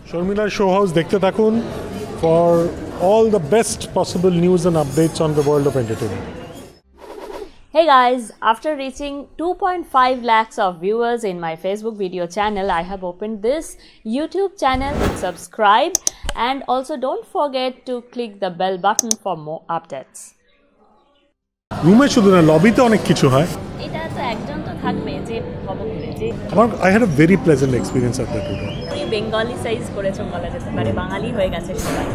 Sharmila Show House দেখতে থাকুন for all the best possible news and updates on the world of entertainment. Hey guys, after reaching 2.5 lakhs of viewers in my Facebook video channel, I have opened this YouTube channel. Subscribe and also don't forget to click the bell button for more updates. রুমে শুধু না লবিতে অনেক কিছু হয়। এটা তো একজন তো থাকবে যে খবরে যে I had a very pleasant experience at that hotel. তুই বেঙ্গলি সাইজ করেছো বলা যেতে পারে, বাঙালি হয়ে গেছে সবাই।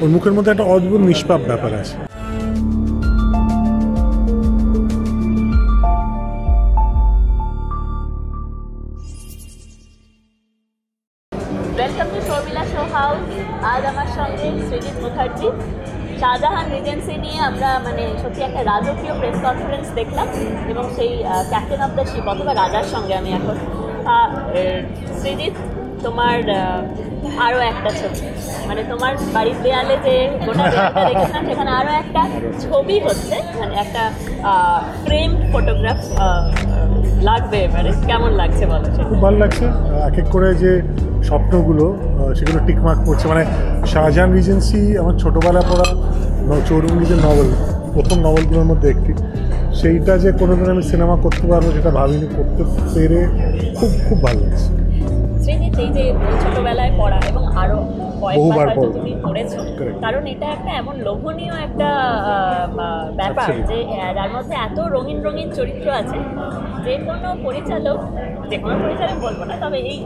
ওর মুখের মধ্যে একটা অদ্ভুত নিষ্পাপ ব্যাপার আছে। Welcome to Sharmila show house. আজ আমার সঙ্গে সৃজিত মুখার্জি। শাহজাহান রিজেন্সি নিয়ে আমরা সত্যি একটা রাজকীয় প্রেস কনফারেন্স দেখলাম এবং সেই ক্যাপ্টেন অফ দ্য শিপ অথবা রাজার সঙ্গে আমি এখন সৃজিত তোমার আরও একটা ছবি তোমার বাড়ির দেয়ালে যে গোটা দেয়ালটা দেখেছিলাম সেখানে আরও একটা ছবি হচ্ছে একটা ফ্রেম ফটোগ্রাফ লাগবে কেমন লাগছে বলো? খুব ভালো লাগছে। এক এক করে যে স্বপ্নগুলো সেগুলো টিকমার্ক করছে। শাহজাহান রিজেন্সি আমার ছোটোবেলা পড়া চৌরঙ্গীর নভেল, প্রথম নভেলগুলোর মধ্যে একটি। সেইটা যে কোনোদিন আমি সিনেমা করতে পারবো সেটা ভাবিনি, করতে পেরে খুব খুব ভালো লাগছে। শ্রীজিৎ, এই যে ছোটবেলায় পড়া এবং আরো কয়েকবার হয়তো তুমি পড়েছো, কারণ এটা একটা এমন লোভনীয় একটা ব্যাপার যে যার মধ্যে এত রঙিন রঙিন চরিত্র আছে। যে কোনো পরিচালক বলবো না, তবে এই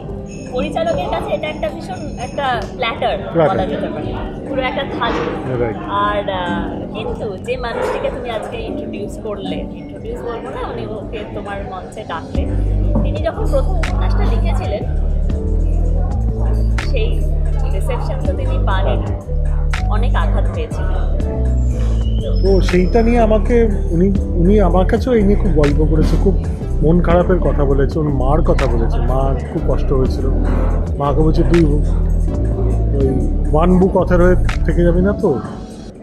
পরিচালকের কাছে এটা একটা ভীষণ একটা প্ল্যাটার বলা যেতে পারে, পুরো একটা থালি। আর কিন্তু যে মানুষটিকে তুমি আজকে ইন্ট্রোডিউস বলবো না, উনি ওকে তোমার মঞ্চে ডাকলে, তিনি যখন প্রথম উপন্যাসটা লিখেছিলেন সেই রিসেপশন তো তিনি পাননি, অনেক আঘাত পেয়েছিলেন। তো সেইটা নিয়ে উনি আমার কাছেও এই নিয়ে খুব গল্প করেছে, খুব মন খারাপের কথা বলেছে, ওর মার কথা বলেছে। মা খুব কষ্ট হয়েছিল, মাকে বলছে তুই ওই ওয়ান বুক অথর হয়ে থেকে যাবি না তো।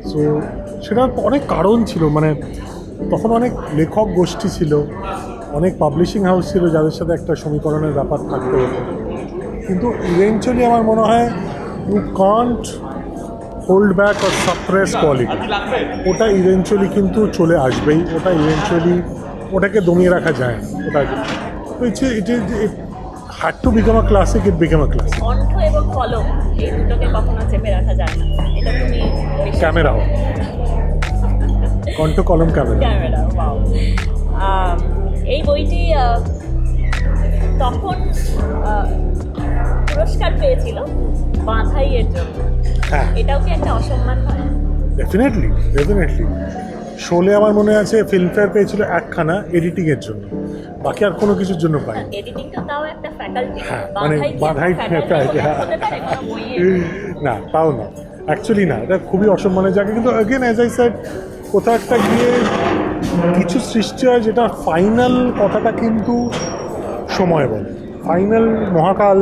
সো সেটার অনেক কারণ ছিল, তখন অনেক লেখক গোষ্ঠী ছিল, অনেক পাবলিশিং হাউস ছিল যাদের সাথে একটা সমীকরণের ব্যাপার থাকতে হতো। কিন্তু ইভেনচুয়ালি আমার মনে হয় you can't hold back or suppress quality. ওটা ইভেনচুয়ালি কিন্তু চলে আসবেই, ওটাকে দমিয়ে রাখা যায় না। It had to become a classic, it become a classic. কণ্ঠ এবং কলম এই দুটোকে কখনো চেপে রাখা যায় না, এটা তুমি ক্যামেরাও কণ্ঠ কলম ক্যামেরা। ওয়াও। এই বইটি তখন পুরস্কার পেয়েছিল বাঁধাইয়ের জন্য। এটাও কি একটা অসম্মান হয়? ডেফিনেটলি। শোলে আমার মনে আছে ফিল্মফেয়ার পেয়েছিল একখানা এডিটিংয়ের জন্য, বাকি আর কোনো কিছুর জন্য পাই। এডিটিংটা তাও একটা ফ্যাকাল্টি, বাঁধাই না, তাও না, অ্যাকচুয়ালি না, এটা খুবই অসম্মানের জায়গা। কিন্তু অ্যাগেন অ্যাজ আই সেড, কোথাও একটা গিয়ে কিছু সৃষ্টি হয় যেটা ফাইনাল কথাটা কিন্তু সময় বলে। ফাইনাল মহাকাল,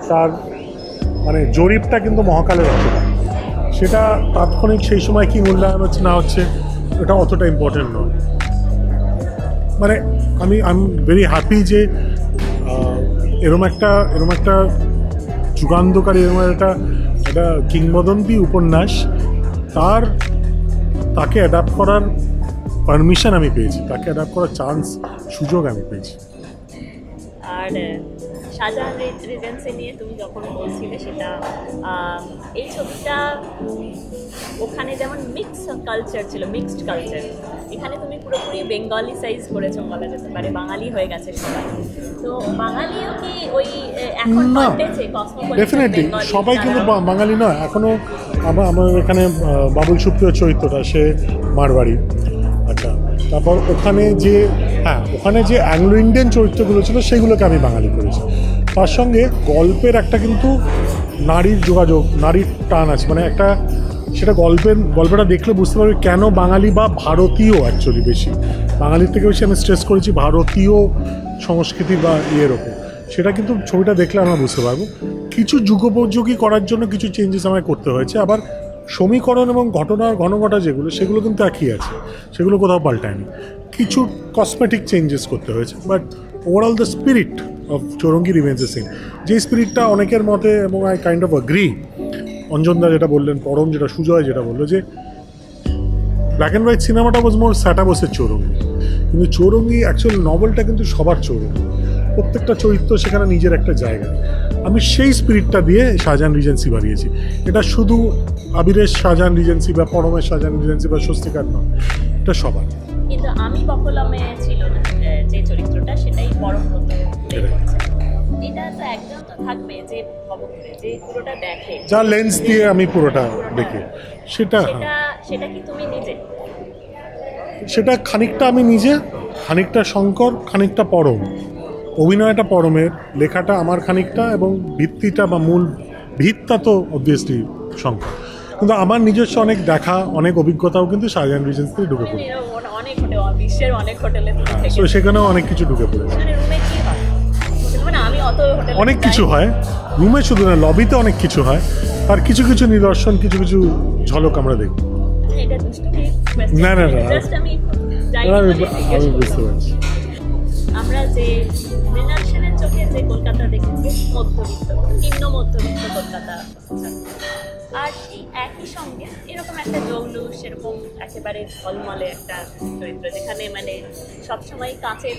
তার জরিপটা কিন্তু মহাকালের অতটা, সেটা তাৎক্ষণিক সেই সময় কি মূল্যায়ন হচ্ছে না হচ্ছে এটা অতটা ইম্পর্টেন্ট নয়। আমি ভেরি হ্যাপি যে এরম একটা যুগান্তকারী, একটা কিংবদন্তি উপন্যাস, তাকে অ্যাডাপ্ট করার পারমিশন আমি পেয়েছি, তাকে অ্যাডাপ্ট করার সুযোগ আমি পেয়েছি। আর শাহজাহান রিজেন্সি নিয়ে তুমি যখন বলছিলে সেটা, এই ছবিটা ওখানে যেমন মিক্সড কালচার, এখানে তুমি পুরোপুরি বেঙ্গলি সাইজ করেছো বলা যেতে পারে, বাঙালি হয়ে গেছে সবাই। তো বাঙালিও কি ওই এখন পাল্টেছে? ডেফিনেটলি সবাই কিন্তু বাঙালি নয় এখনও। আমার এখানে বাবুল সুপ্রিয় চরিত্রটা, সে মারবাড়ি। আচ্ছা, তারপর ওখানে যে অ্যাংলো ইন্ডিয়ান চরিত্রগুলো ছিল সেগুলোকে আমি বাঙালি করেছি। তার সঙ্গে গল্পের একটা কিন্তু নারীর যোগাযোগ, নারীর টান আছে, সেটা গল্পটা দেখলে বুঝতে পারবে কেন বাঙালি বা ভারতীয়, অ্যাকচুয়ালি বেশি বাঙালির থেকে বেশি আমি স্ট্রেস করেছি ভারতীয় সংস্কৃতি বা ইয়ের ওপর। সেটা কিন্তু ছবিটা দেখলে আমরা বুঝতে পারবো। কিছু যুগোপযোগী করার জন্য কিছু চেঞ্জেস আমায় করতে হয়েছে, আবার সমীকরণ এবং ঘটনা সেগুলো কিন্তু একই আছে, সেগুলো কোথাও পাল্টায়নি। কিছু কসমেটিক চেঞ্জেস করতে হয়েছে, but overall the spirit of Chowringhee remains the same. যে স্পিরিটটা অনেকের মতে, এবং আই কাইন্ড অফ অ্যাগ্রি, অঞ্জনদা যেটা বললেন, পরম যেটা, সুজয় যেটা বললো, যে ব্ল্যাক অ্যান্ড হোয়াইট সিনেমাটা ওয়াজ মোর স্যাটাবোসের চৌরঙ্গি, কিন্তু চৌরঙ্গি অ্যাকচুয়াল নভেলটা কিন্তু সবার চৌরঙ্গি, প্রত্যেকটা চরিত্র সেখানে নিজের একটা জায়গা। আমি সেই স্পিরিটটা দিয়ে শাহজাহান রিজেন্সি বানিয়েছি। এটা শুধু আবিরের শাহজাহান রিজেন্সি বা পরমের শাহজাহান রিজেন্সি বা স্বস্তিকার নয়, এটা সবার। কিন্তু আমি বকলমে ছিল না যে চরিত্রটা, সেটাই পরমব্রত play করছে। এটা তো একজন তো থাকবে যে অবক্ষে যে পুরোটা দেখে, যা লেন্স দিয়ে আমি পুরোটা দেখি, সেটা সেটা কি তুমি নিজে? সেটা খানিকটা আমি নিজে, খানিকটা শঙ্কর, খানিকটা পরম। অভিনয়টা পরমের, লেখাটা আমার খানিকটা, এবং ভিত্তিটা বা মূল ভিতটা তো অবভিয়াসলি শঙ্কর। কিন্তু আমার নিজস্ব অনেক দেখা, অনেক অভিজ্ঞতাও কিন্তু শাহজাহান রিজেন্সি ঢুকে পড়ে। অনেক হোটেল, বিশ্বের অনেক হোটেলে তো সেখানেও অনেক কিছু ঢুকে পড়েছে। রুমে কি হয়? মানে আমি অত হোটেলে অনেক কিছু হয় রুমে, শুধু না, লবিতে অনেক কিছু হয়। আর কিছু কিছু নিদর্শন, কিছু কিছু ঝলক আমরা দেখি। এটা দুষ্টুমি না না না, জাস্ট আমি আমি বুঝতে পারছি। আমরা যে মৃণাল সেনের চোখে যে কলকাতা দেখেছি, মধ্যবিত্ত, নিম্ন মধ্যবিত্ত কলকাতা, আর এই একই সঙ্গে এরকম একটা জৌলুস, এরকম একেবারে ঝলমলে একটা চরিত্র, যেখানে মানে সবসময় কাঁচের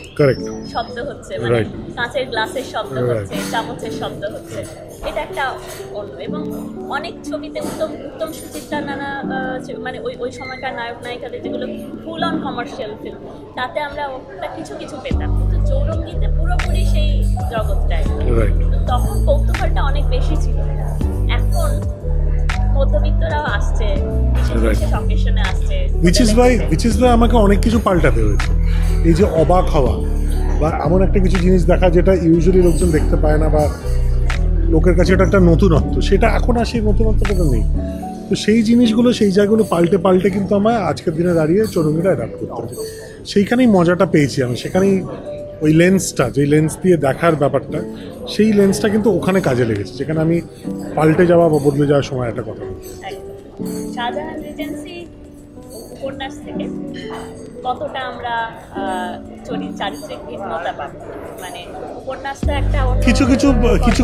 শব্দ হচ্ছে, মানে কাঁচের গ্লাসের শব্দ হচ্ছে, চামচের শব্দ হচ্ছে, এটা একটা অন্য। এবং অনেক ছবিতে উত্তম সুচিত্রা, নানা মানে ওই সময়কার নায়ক নায়িকাদের যেগুলো ফুল অন কমার্শিয়াল ফিল্ম, তাতে আমরা ওটা কিছু কিছু পেতাম, কিন্তু চৌরঙ্গিতে পুরোপুরি সেই জগৎটাই। তখন কৌতূহলটা অনেক বেশি ছিল। এখন মধ্যবিত্তরাও আসছে, বিশেষ অকেশনে আসছে, which is why আমাকে অনেক কিছু পাল্টাতে হয়েছে। এই যে অবাক হওয়া বা এমন একটা কিছু জিনিস দেখা যেটা ইউজুয়ালি লোকজন দেখতে পায় না, বা লোকের কাছে এটা একটা নতুনত্ব, সেটা এখন আর সেই নতুনত্বটা নেই। তো সেই জিনিসগুলো, সেই জায়গাগুলো পাল্টে পাল্টে কিন্তু আমায় আজকের দিনে দাঁড়িয়ে চৌরঙ্গিটা অ্যাডাপ্ট করতে হচ্ছে। সেইখানেই মজাটা পেয়েছি আমি, সেখানেই ওই লেন্সটা, যে লেন্স দিয়ে দেখার ব্যাপারটা, সেই লেন্সটা কিন্তু ওখানে কাজে লেগেছে, যেখানে আমি পাল্টে যাওয়া বা বদলে যাওয়ার সময় একটা কথা। শাহজাহান রিজেন্সি উপন্যাস থেকে কতটা আমরা চারিত্রিক ভিন্নতা পাবো? মানে উপন্যাসটা একটা কিছু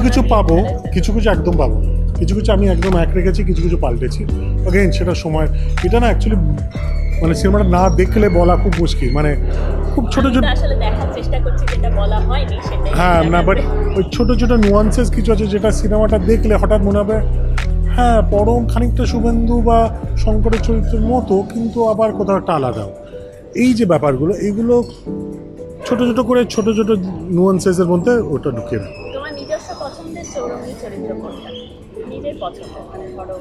কিছু পাবো, কিছু কিছু একদম পাবো, কিছু কিছু আমি একদম এক রেখেছি, কিছু কিছু পাল্টেছি। অগেন সেটা সময়, এটা না অ্যাকচুয়ালি মানে সিনেমাটা না দেখলে বলা খুব মুশকিল, মানে খুব ছোট ছোট আসলে দেখার চেষ্টা করছি, যেটা বলা হয়নি সেটাই। হ্যাঁ না, বাট ওই ছোট ছোট নুয়ান্সেস কিছু আছে যেটা সিনেমাটা দেখলে হঠাৎ মনে হবে হ্যাঁ পরম খানিকটা শুভেন্দু বা শঙ্করের চরিত্রের মতো, কিন্তু আবার কোথাও একটা আলাদাও। এই যে ব্যাপারগুলো, এইগুলো ছোট ছোট করে ছোট ছোট নুয়ান্সেসের মধ্যে ওটা ঢুকিয়ে দেয়। তোমার নিজস্ব পছন্দের চৌরঙ্গি চরিত্র কোনটা? নিজের পছন্দ, মানে ধরো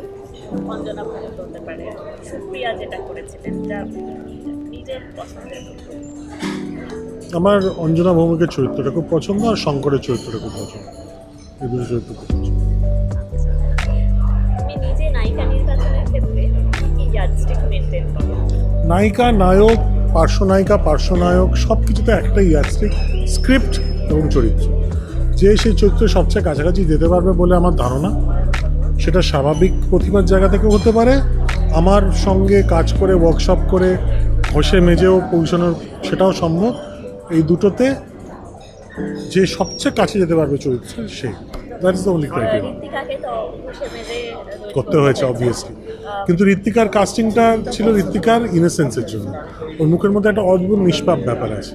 অঞ্জনা ভৌমিক হতে পারে, সুপ্রিয়া যেটা করেছিলেন, যা নিজের পছন্দের। আমার অঞ্জনা ভৌমিকের চরিত্রটা খুব পছন্দ, আর শঙ্করের চরিত্রটা খুব পছন্দ, এই দুটো চরিত্র খুব পছন্দ। তুমি নিজে নায়িকা নির্বাচনের ক্ষেত্রে কি ইয়ার্ডস্টিক মেনটেন করো? নায়িকা, নায়ক, পার্শ্বনায়িকা, পার্শ্বনায়ক সব কিছুতে একটা ইয়ার্ডস্টিক, স্ক্রিপ্ট এবং চরিত্র। যে সেই চরিত্র সবচেয়ে কাছাকাছি যেতে পারবে বলে আমার ধারণা, সেটা স্বাভাবিক প্রতিভার জায়গা থেকেও হতে পারে, আমার সঙ্গে কাজ করে ওয়ার্কশপ করে ঘষে মেজেও পৌঁছানোর সেটাও সম্ভব। এই দুটোতে যে সবচেয়ে কাছে যেতে পারবে চরিত্র, সেই that is the only criteria. করতে হয়েছে অবভিয়াসলি, কিন্তু ঋত্বিকার কাস্টিংটা ছিল ঋত্বিকার ইনোসেন্সের জন্য। ওর মুখের মধ্যে একটা অদ্ভুত নিষ্পাপ ব্যাপার আছে,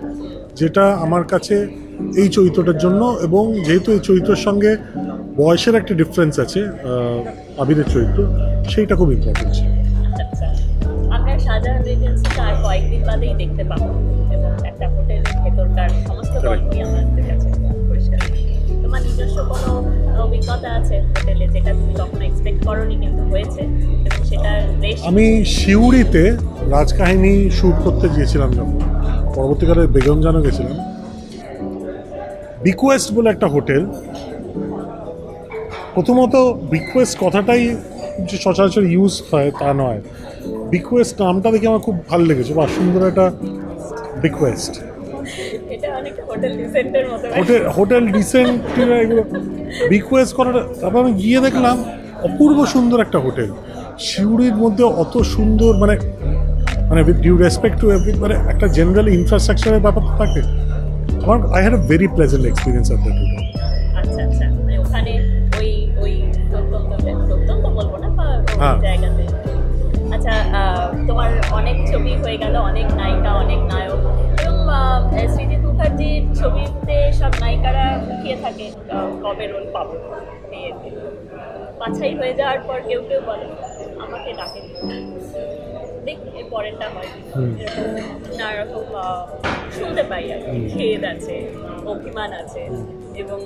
যেটা আমার কাছে এই চরিত্রটার জন্য, এবং যেহেতু এই চরিত্রের সঙ্গে বয়সের একটা ডিফারেন্স আছে আবিরের চরিত্র, সেইটা খুব ইম্পর্টেন্ট ছিল। আমরা শাহজাহান রিজেন্সিটা আর কয়েকদিন বাদেই দেখতে পাবো, এবং একটা হোটেলের ভেতরকার সমস্ত গল্পই আমাদের কাছে পরিষ্কার। তোমার নিজস্ব কোনো অভিজ্ঞতা আছে হোটেলে, যেটা তুমি কখনো এক্সপেক্ট করোনি কিন্তু হয়েছে, এবং সেটার আমি সিউড়িতে রাজকাহিনী শ্যুট করতে গিয়েছিলাম, যখন পরবর্তীকালে বেগমজানও গেছিলাম। বিকোয়েস্ট বলে একটা হোটেল। প্রথমত বিকোয়েস্ট কথাটাই যে সচরাচর ইউজ হয় তা নয়, বিকোয়েস্ট নামটা দেখে আমার খুব ভালো লেগেছে, বা সুন্দর একটা বিকোয়েস্ট। হোটেল ডিসেন্ট এগুলো বিকোয়েস্ট করাটা। তারপর আমি গিয়ে দেখলাম অপূর্ব সুন্দর একটা হোটেল সিউড়ির মধ্যে, অত সুন্দর, মানে with due respect to every, মানে একটা জেনারেল ইনফ্রাস্ট্রাকচারের ব্যাপার থাকে, I had a very pleasant experience of that. আচ্ছা আচ্ছা, মানে ওখানে ওই ওই প্রত্যন্ত বলবো না বা হ্যাঁ। জায়গাতে। আচ্ছা, তোমার অনেক ছবি হয়ে গেল, অনেক নায়িকা, অনেক নায়ক, এবং সৃজিত মুখার্জির ছবিতে সব নায়িকারা মুখিয়ে থাকে কবে রোল পাবো বিয়েতে। বাছাই হয়ে যাওয়ার পর কেউ কেউ বলে আমাকে ডাকে, দেখ এর পরেরটা হয়, নানা রকম শুনতে পাই আর কি। খেদ আছে, অভিমান আছে, এবং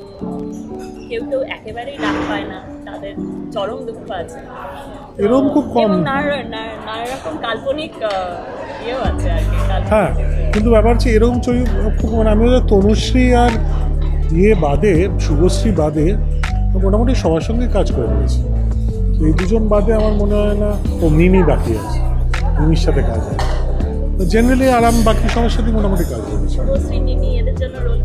কেউ কেউ একেবারেই ডাক পায় না, তাদের চরম দুঃখ আছে, এরকম খুব কম। এবং নানা রকম কাল্পনিক ইয়েও আছে আর কি। হ্যাঁ, কিন্তু ব্যাপার হচ্ছে এরকম খুব, মানে আমি তনুশ্রী আর ইয়ে বাদে, শুভশ্রী বাদে মোটামুটি সবার সঙ্গে কাজ করে নিয়েছি। এই দুজন বাদে আমার মনে হয় না, ও মিমি বাকি আছে, মিমির সাথে কাজ হয়। তো জেনারেলি আরাম বাকি সবার সাথে মোটামুটি কাজ করেছি। শুভশ্রী, মিমি, এদের জন্য রোল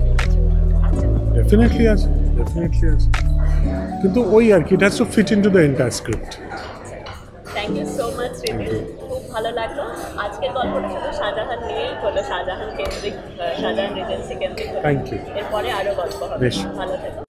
আছে? ডেফিনেটলি আছে, ডেফিনেটলি আছে, কিন্তু ওই আর কি, it has to fit in to the entire script. Thank you so much Rimi, খুব ভালো লাগলো। আজকের গল্পটা শুধু শাহজাহান নিয়েই হলো, শাহজাহান কেন্দ্রিক, শাহজাহান রিজেন্সি কেন্দ্রিক। Thank you. এরপরে আরও গল্প হবে। বেশ। ভালো থেকো।